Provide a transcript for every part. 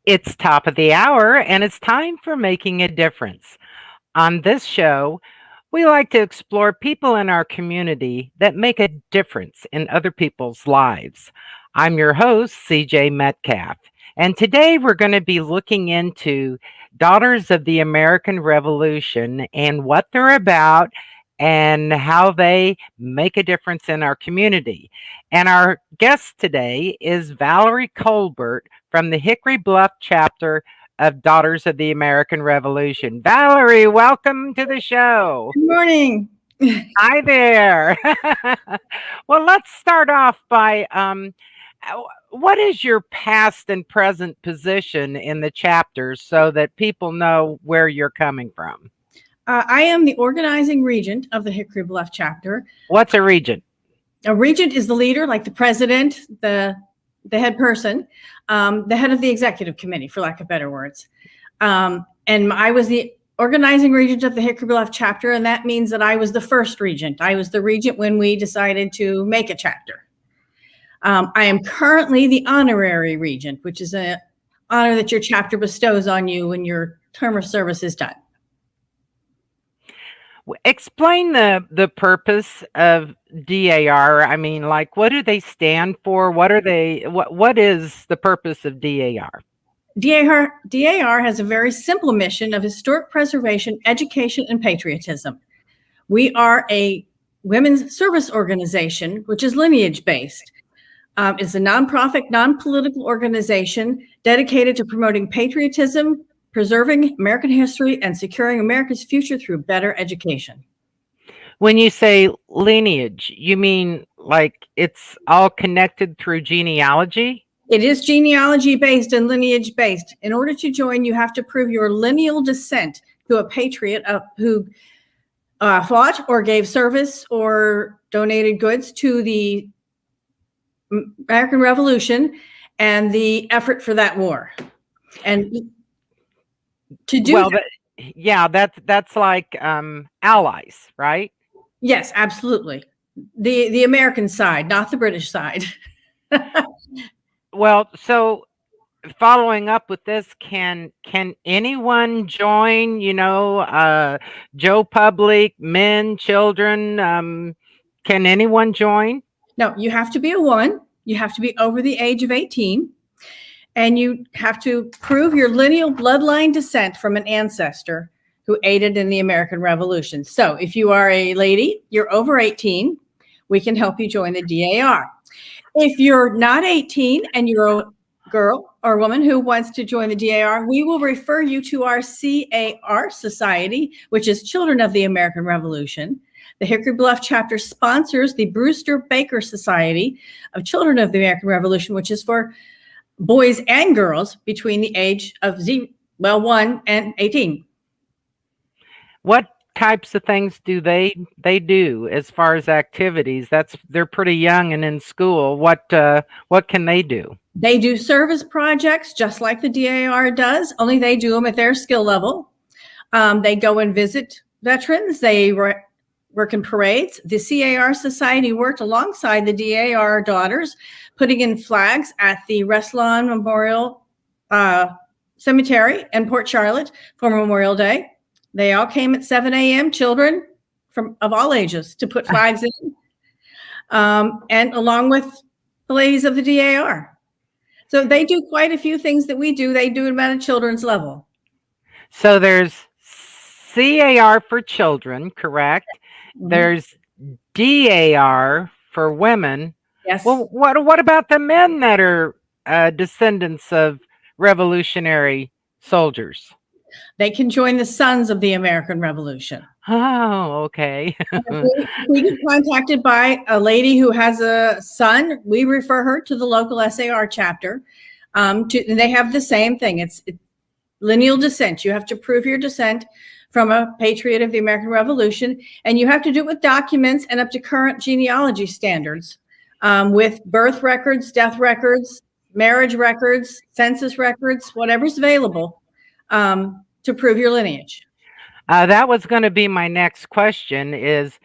It's top of the hour, and it's time for Making a Difference. On this show, we like to explore people in our community that make a difference in other people's lives. I'm your host, CJ Metcalfe, and today we're going to be looking into Daughters of the American Revolution and what they're about and how they make a difference in our community. And our guest today is Valerie Colbert from the Hickory Bluff chapter of Daughters of the American Revolution. Valerie, welcome to the show. Good morning. Hi there. Well, let's start off by what is your past and present position in the chapters so that people know where you're coming from? I am the organizing regent of the Hickory Bluff chapter. What's a regent? A regent is the leader, like the president, the head person, the head of the executive committee, for lack of better words. And I was the organizing regent of the Hickory Bluff chapter, and that means that I was the first regent. I was the regent when we decided to make a chapter. I am currently the honorary regent, which is an honor that your chapter bestows on you when your term of service is done. Explain the purpose of DAR. I mean, like, what do they stand for? What is the purpose of DAR? DAR has a very simple mission of historic preservation, education, and patriotism. We are a women's service organization, which is Lineage based. It's a nonprofit, non-political organization dedicated to promoting patriotism, preserving American history, and securing America's future through better education. When you say lineage, you mean like it's all connected through genealogy? It is genealogy based and lineage based. In order to join, you have to prove your lineal descent to a patriot who fought or gave service or donated goods to the American Revolution and the effort for that war. And to do that's like allies, right? Yes, absolutely. The American side, not the British side. Well, so following up with this, can anyone join? Joe Public, men, children, can anyone join? No, you have to be a woman. You have to be over the age of 18. And you have to prove your lineal bloodline descent from an ancestor who aided in the American Revolution. So if you are a lady, you're over 18, we can help you join the DAR. If you're not 18 and you're a girl or woman who wants to join the DAR, we will refer you to our CAR Society, which is Children of the American Revolution. The Hickory Bluff chapter sponsors the Brewster Baker Society of Children of the American Revolution, which is for boys and girls between the age of 1 and 18. What types of things do they do as far as activities? They're pretty young and in school. What can they do? They do service projects just like the DAR does, only they do them at their skill level. They go and visit veterans. They work in parades. The CAR Society worked alongside the DAR daughters, putting in flags at the Restlawn Memorial Cemetery in Port Charlotte for Memorial Day. They all came at 7 a.m., children of all ages, to put flags in, and along with the ladies of the DAR. So they do quite a few things that we do. They do it at a children's level. So there's CAR for children, correct? Mm-hmm. There's DAR for women. Yes. Well, what about the men that are descendants of revolutionary soldiers? They can join the Sons of the American Revolution. Oh, okay. We get contacted by a lady who has a son. We refer her to the local SAR chapter. They have the same thing. It's lineal descent. You have to prove your descent from a patriot of the American Revolution, and you have to do it with documents and up to current genealogy standards, with birth records, death records, marriage records, census records, whatever's available, to prove your lineage. That was going to be my next question is,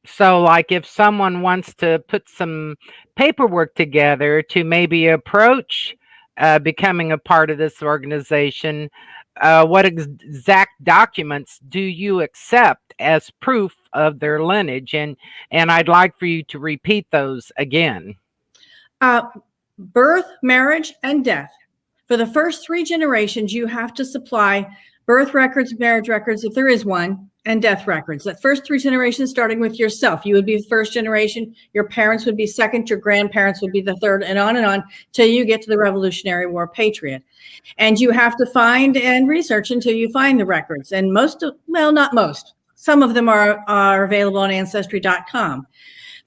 so like if someone wants to put some paperwork together to maybe approach becoming a part of this organization, what exact documents do you accept as proof of their lineage? And I'd like for you to repeat those again. Birth, marriage, and death. For the first 3 generations, you have to supply birth records, marriage records, if there is one, and death records. That first 3 generations, starting with yourself, you would be the first generation, your parents would be second, your grandparents would be the third, and on till you get to the Revolutionary War patriot. And you have to find and research until you find the records. And not most, some of them are available on Ancestry.com.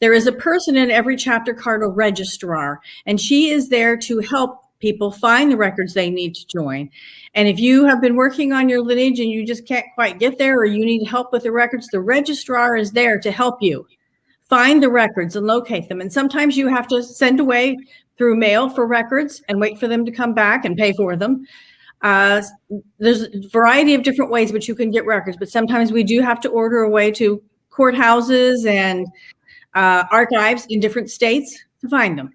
There is a person in every chapter called a registrar, and she is there to help people find the records they need to join. And if you have been working on your lineage and you just can't quite get there, or you need help with the records, the registrar is there to help you find the records and locate them. And sometimes you have to send away through mail for records and wait for them to come back and pay for them. There's a variety of different ways which you can get records, but sometimes we do have to order away to courthouses and archives in different states to find them.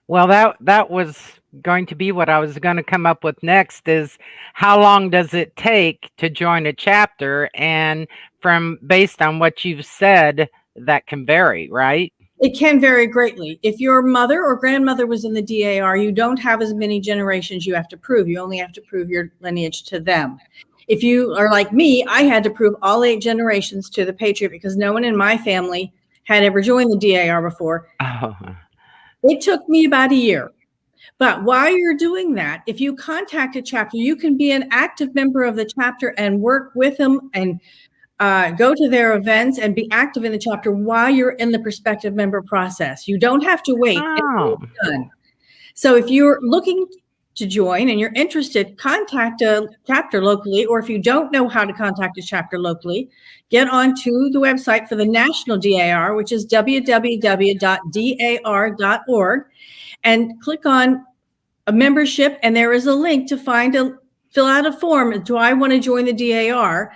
Well, that was going to be what I was going to come up with next, is how long does it take to join a chapter? And based on what you've said, that can vary, right? It can vary greatly. If your mother or grandmother was in the DAR, you don't have as many generations you have to prove. You only have to prove your lineage to them. If you are like me, I had to prove all 8 generations to the patriot because no one in my family had ever joined the DAR before. Oh. It took me about a year. But while you're doing that, if you contact a chapter, you can be an active member of the chapter and work with them and go to their events and be active in the chapter while you're in the prospective member process. You don't have to wait. Oh. It's done. So if you're looking to join and you're interested, contact a chapter locally, or if you don't know how to contact a chapter locally, get onto the website for the National DAR, which is www.dar.org, and click on a membership, and there is a link to fill out a form. Do I want to join the DAR?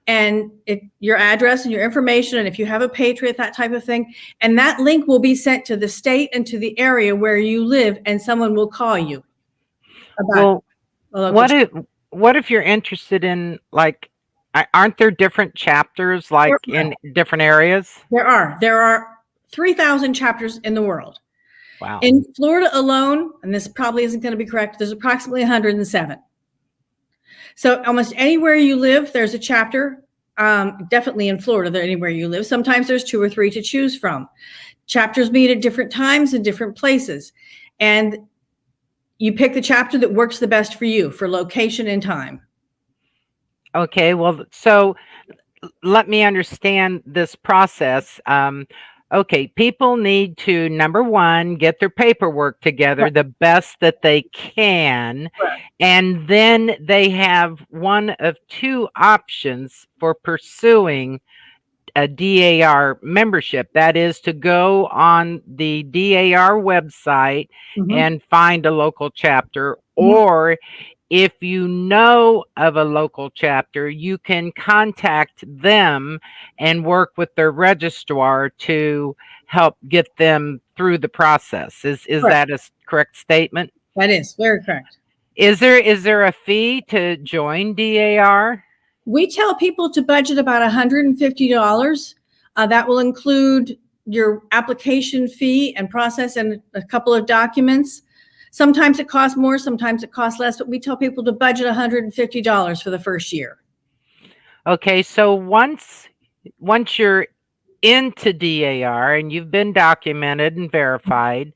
And your address and your information, and if you have a patriot, that type of thing. And that link will be sent to the state and to the area where you live, and someone will call you. Well, what if you're interested in, like, aren't there different chapters in different areas? There are 3,000 chapters in the world. Wow. In Florida alone, and this probably isn't going to be correct, there's approximately 107. So almost anywhere you live, there's a chapter. Definitely in Florida, anywhere you live. Sometimes there's 2 or 3 to choose from. Chapters meet at different times in different places. And you pick the chapter that works the best for you for location and time. Okay, well, so let me understand this process. Okay, people need to, number one, get their paperwork together the best that they can. Correct. And then they have one of 2 options for pursuing a DAR membership. That is to go on the DAR website and find a local chapter, or if you know of a local chapter, you can contact them and work with their registrar to help get them through the process. Is that a correct statement? That is very correct. Is there a fee to join DAR? We tell people to budget about $150. That will include your application fee and process and a couple of documents. Sometimes it costs more, sometimes it costs less, but we tell people to budget $150 for the first year. Okay, so once you're into DAR and you've been documented and verified,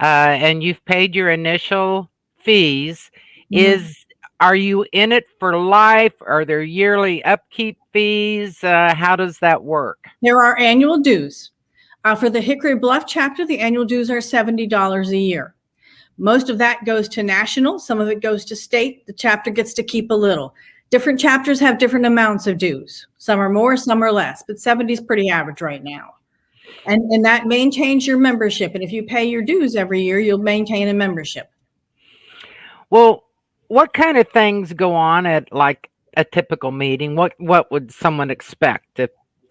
and you've paid your initial fees, are you in it for life? Are there yearly upkeep fees? How does that work? There are annual dues. For the Hickory Bluff chapter, the annual dues are $70 a year. Most of that goes to national. Some of it goes to state. The chapter gets to keep a little. Different chapters have different amounts of dues. Some are more, some are less, but 70 is pretty average right now. And that maintains your membership. And if you pay your dues every year, you'll maintain a membership. Well, what kind of things go on at like a typical meeting? What would someone expect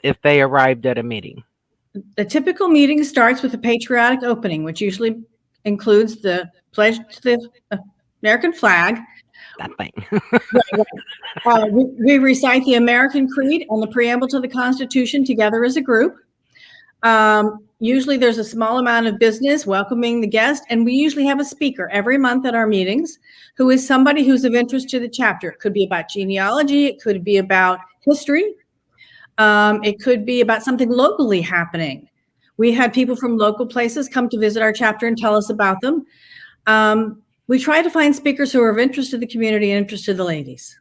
if they arrived at a meeting? The typical meeting starts with a patriotic opening, which usually includes the pledge to the American flag. That thing. We recite the American Creed and the preamble to the Constitution together as a group. Usually there's a small amount of business welcoming the guest, and we usually have a speaker every month at our meetings who is somebody who's of interest to the chapter. It could be about genealogy. It could be about history. It could be about something locally happening. We had people from local places come to visit our chapter and tell us about them. We try to find speakers who are of interest to the community and interest to the ladies.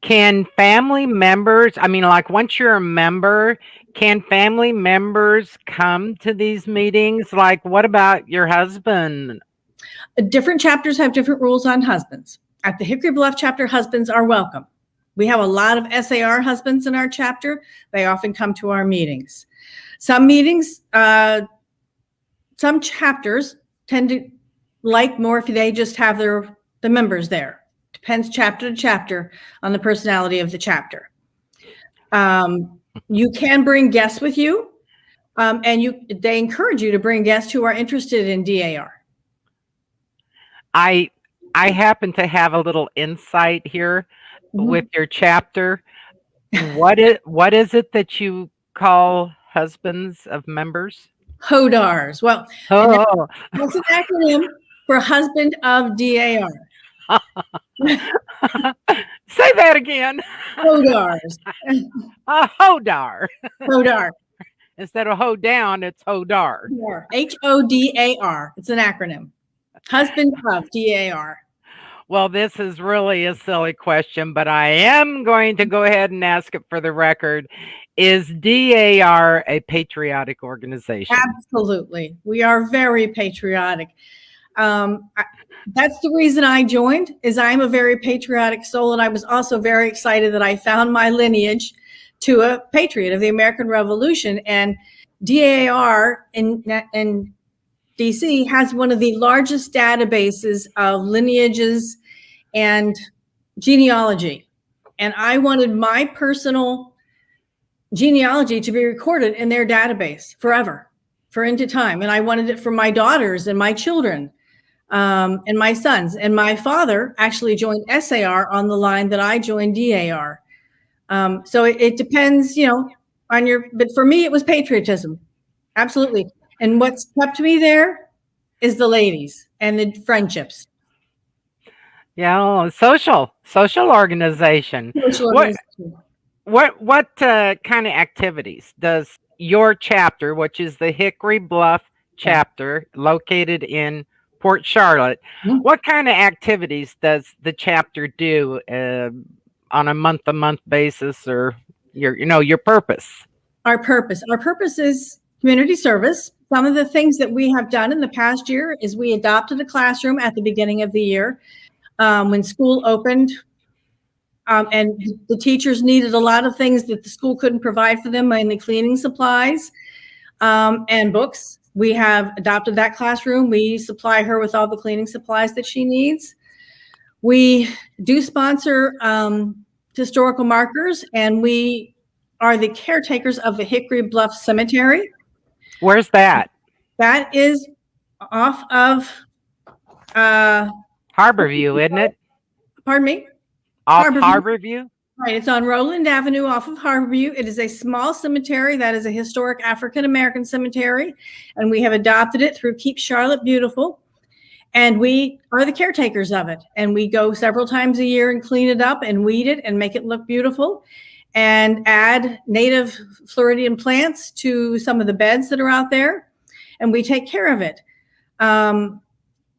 Can family members, like once you're a member, can family members come to these meetings? Like, what about your husband? Different chapters have different rules on husbands. At the Hickory Bluff chapter, husbands are welcome. We have a lot of SAR husbands in our chapter. They often come to our meetings. Some meetings, some chapters tend to like more if they just have the members there. Depends chapter to chapter on the personality of the chapter. You can bring guests with you, and they encourage you to bring guests who are interested in DAR. I happen to have a little insight here with your chapter. What is it that you call husbands of members? HODARs. Well, that's an acronym for husband of DAR. Say that again. HODARs. HODAR. HODAR. Instead of hold down, it's HODAR. HODAR. It's an acronym. Husband of DAR. Well, this is really a silly question, but I am going to go ahead and ask it for the record. Is DAR a patriotic organization? Absolutely. We are very patriotic. That's the reason I joined, is I'm a very patriotic soul, and I was also very excited that I found my lineage to a patriot of the American Revolution. And DAR in DC has one of the largest databases of lineages and genealogy. And I wanted my personal genealogy to be recorded in their database forever, for into time. And I wanted it for my daughters and my children. And my sons, and my father actually joined SAR on the line that I joined DAR. So it depends, on but for me, it was patriotism. Absolutely. And what's kept me there is the ladies and the friendships. Yeah, social organization. Social organization. What kind of activities does your chapter, which is the Hickory Bluff chapter located in Port Charlotte, what kind of activities does the chapter do on a month-to-month basis, or your purpose? Our purpose is community service. Some of the things that we have done in the past year is we adopted a classroom at the beginning of the year when school opened, and the teachers needed a lot of things that the school couldn't provide for them, mainly cleaning supplies and books. We have adopted that classroom. We supply her with all the cleaning supplies that she needs. We do sponsor historical markers, and we are the caretakers of the Hickory Bluff Cemetery. Where's that? That is off of Harborview, isn't it? Pardon me? Off Harborview? Right, it's on Roland Avenue off of Harborview. It is a small cemetery that is a historic African-American cemetery, and we have adopted it through Keep Charlotte Beautiful, and we are the caretakers of it. And we go several times a year and clean it up and weed it and make it look beautiful and add native Floridian plants to some of the beds that are out there, and we take care of it.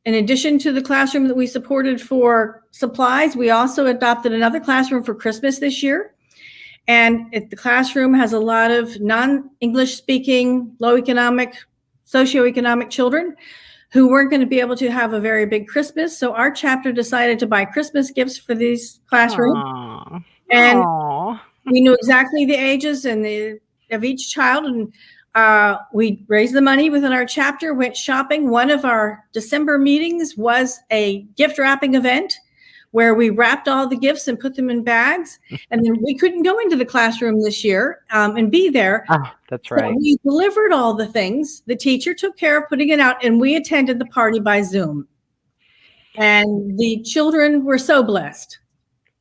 In addition to the classroom that we supported for supplies, we also adopted another classroom for Christmas this year. And the classroom has a lot of non-English speaking, socioeconomic children who weren't going to be able to have a very big Christmas. So our chapter decided to buy Christmas gifts for these classrooms. Aww. And Aww. We knew exactly the ages of each child, and we raised the money within our chapter, went shopping. One of our December meetings was a gift wrapping event where we wrapped all the gifts and put them in bags. And then we couldn't go into the classroom this year and be there. Oh, that's So right. we delivered all the things. The teacher took care of putting it out, and we attended the party by Zoom. And the children were so blessed.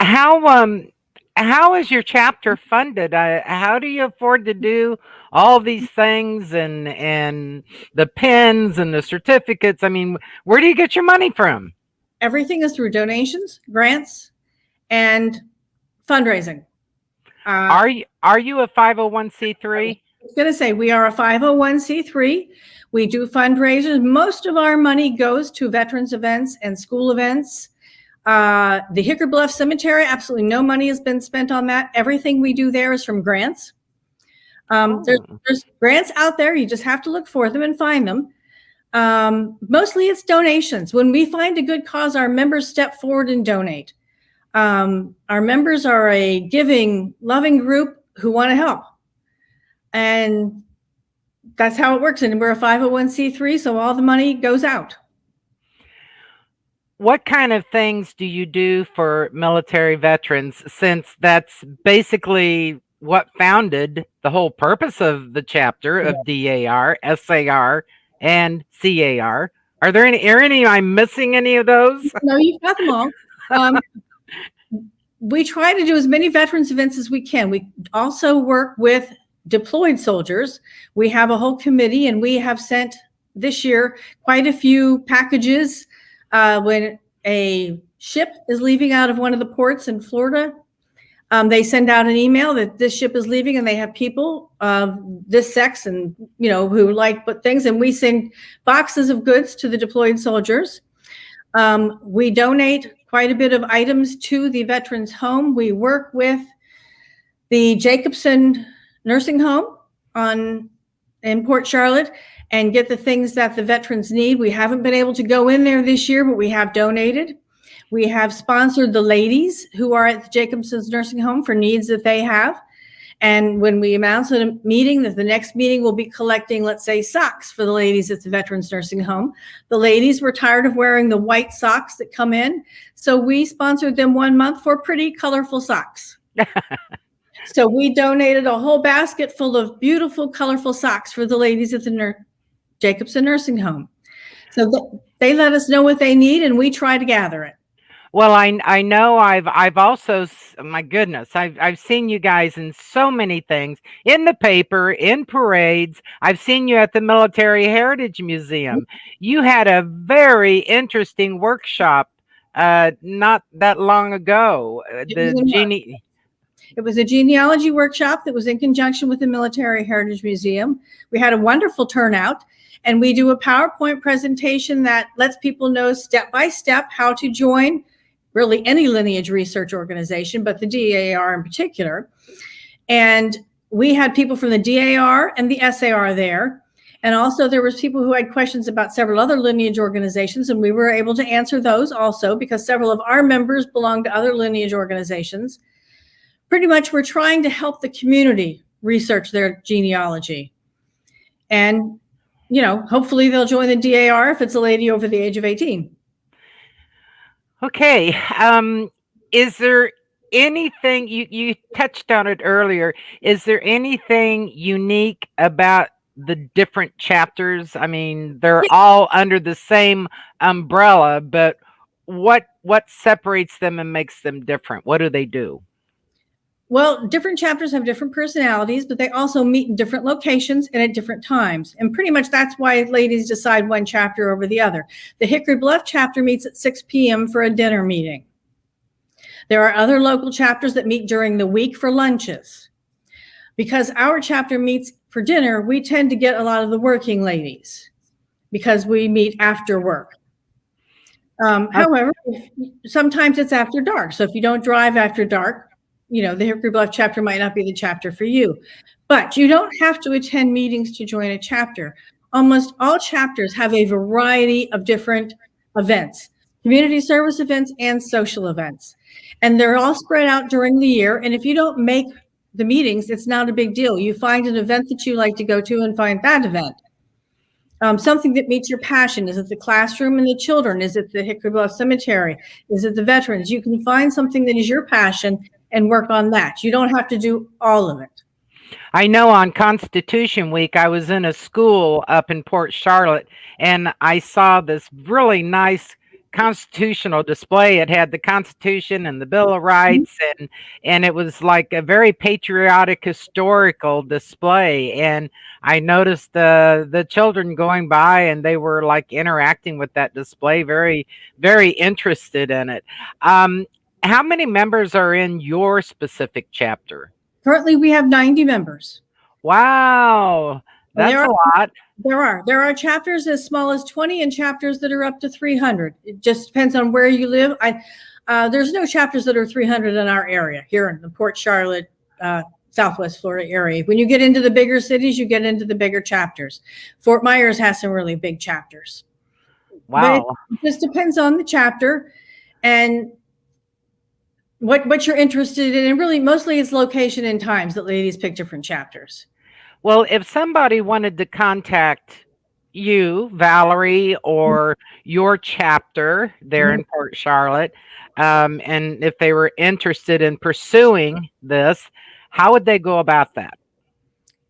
How is your chapter funded? How do you afford to do all these things and the pins and the certificates? I mean, where do you get your money from? Everything is through donations, grants, and fundraising. Are you a 501c3? I was going to say we are a 501c3. We do fundraisers. Most of our money goes to veterans events and school events. The Hickory Bluff Cemetery, absolutely no money has been spent on that. Everything we do there is from grants. There's grants out there. You just have to look for them and find them. Mostly it's donations. When we find a good cause, our members step forward and donate. Our members are a giving, loving group who want to help. And that's how it works. And we're a 501c3, so all the money goes out. What kind of things do you do for military veterans, since that's basically what founded the whole purpose of the chapter of DAR, SAR, and CAR? Are there any, am I missing any of those? No, you've got them all. We try to do as many veterans events as we can. We also work with deployed soldiers. We have a whole committee, and we have sent this year quite a few packages. When a ship is leaving out of one of the ports in Florida, they send out an email that this ship is leaving, and they have people of this sex and, who like put things, and we send boxes of goods to the deployed soldiers. We donate quite a bit of items to the veterans home. We work with the Jacobson Nursing Home in Port Charlotte and get the things that the veterans need. We haven't been able to go in there this year, but we have donated. We have sponsored the ladies who are at the Jacobson's Nursing Home for needs that they have. And when we announce at a meeting that the next meeting will be collecting, let's say, socks for the ladies at the Veterans Nursing Home, the ladies were tired of wearing the white socks that come in. So we sponsored them 1 month for pretty colorful socks. So we donated a whole basket full of beautiful, colorful socks for the ladies at the Jacobson Nursing Home. So they let us know what they need, and we try to gather it. Well, I know I've also, my goodness, I've seen you guys in so many things, in the paper, in parades. I've seen you at the Military Heritage Museum. You had a very interesting workshop not that long ago. It was a genealogy workshop that was in conjunction with the Military Heritage Museum. We had a wonderful turnout, and we do a PowerPoint presentation that lets people know step by step how to join really any lineage research organization, but the DAR in particular. And we had people from the DAR and the SAR there. And also there was people who had questions about several other lineage organizations, and we were able to answer those also because several of our members belong to other lineage organizations. Pretty much we're trying to help the community research their genealogy. And, hopefully they'll join the DAR if it's a lady over the age of 18. Okay. Is there anything, you touched on it earlier, is there anything unique about the different chapters? I mean, they're all under the same umbrella, but what separates them and makes them different? What do they do? Well, different chapters have different personalities, but they also meet in different locations and at different times. And pretty much that's why ladies decide one chapter over the other. The Hickory Bluff chapter meets at 6 p.m. for a dinner meeting. There are other local chapters that meet during the week for lunches. Because our chapter meets for dinner, we tend to get a lot of the working ladies because we meet after work. However, sometimes it's after dark. So if you don't drive after dark, the Hickory Bluff chapter might not be the chapter for you. But you don't have to attend meetings to join a chapter. Almost all chapters have a variety of different events, community service events and social events. And they're all spread out during the year. And if you don't make the meetings, it's not a big deal. You find an event that you like to go to and find that event. Something that meets your passion. Is it the classroom and the children? Is it the Hickory Bluff Cemetery? Is it the veterans? You can find something that is your passion and work on that. You don't have to do all of it. I know on Constitution Week, I was in a school up in Port Charlotte, and I saw this really nice constitutional display. It had the Constitution and the Bill of Rights, and it was like a very patriotic, historical display. And I noticed the children going by, and they were like interacting with that display, very, very interested in it. How many members are in your specific chapter? Currently, we have 90 members. Wow, that's a lot. There are chapters as small as 20 and chapters that are up to 300. It just depends on where you live. There's no chapters that are 300 in our area here in the Port Charlotte, Southwest Florida area. When you get into the bigger cities, you get into the bigger chapters. Fort Myers has some really big chapters. Wow. But it just depends on the chapter and what you're interested in, and really mostly it's location and times that ladies pick different chapters. Well, if somebody wanted to contact you, Valerie, or your chapter there in Port Charlotte, and if they were interested in pursuing this, how would they go about that?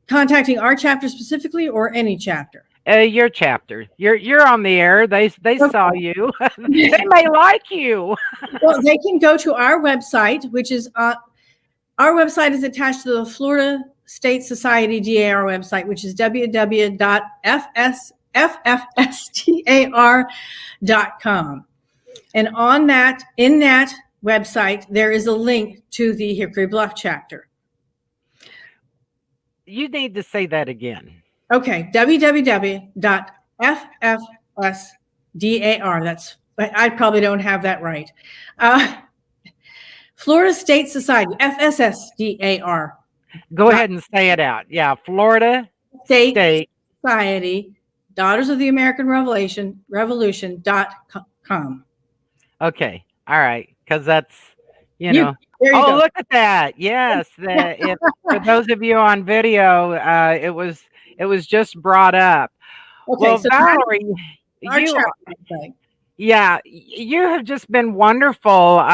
Contacting our chapter specifically, or any chapter? Your chapter. You're on the air. They saw you. They may like you. Well, they can go to our website, which is our website is attached to the Florida State Society DAR website, which is www.ffsdar.com. And in that website, there is a link to the Hickory Bluff chapter. You need to say that again. Okay, www.ffsdar. I probably don't have that right. Florida State Society, FSSDAR. Go ahead and say it out. Yeah, Florida State Society, Daughters of the American Revolution.com. Okay, all right, because that's, you know. Oh, look at that. Yes, for those of you on video, it was just brought up. Okay, well, so Valerie, you have just been wonderful.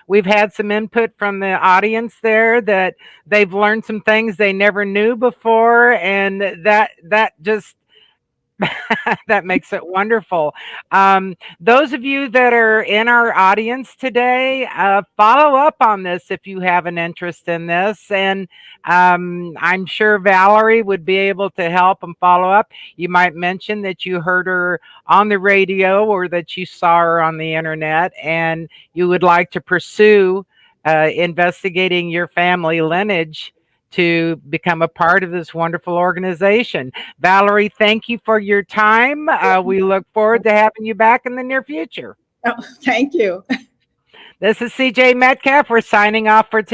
We've had some input from the audience there that they've learned some things they never knew before, and that just that makes it wonderful. Those of you that are in our audience today, follow up on this if you have an interest in this. And I'm sure Valerie would be able to help and follow up. You might mention that you heard her on the radio or that you saw her on the internet, and you would like to pursue investigating your family lineage to become a part of this wonderful organization. Valerie, thank you for your time. We look forward to having you back in the near future. Oh, thank you. This is CJ Metcalfe. We're signing off for today.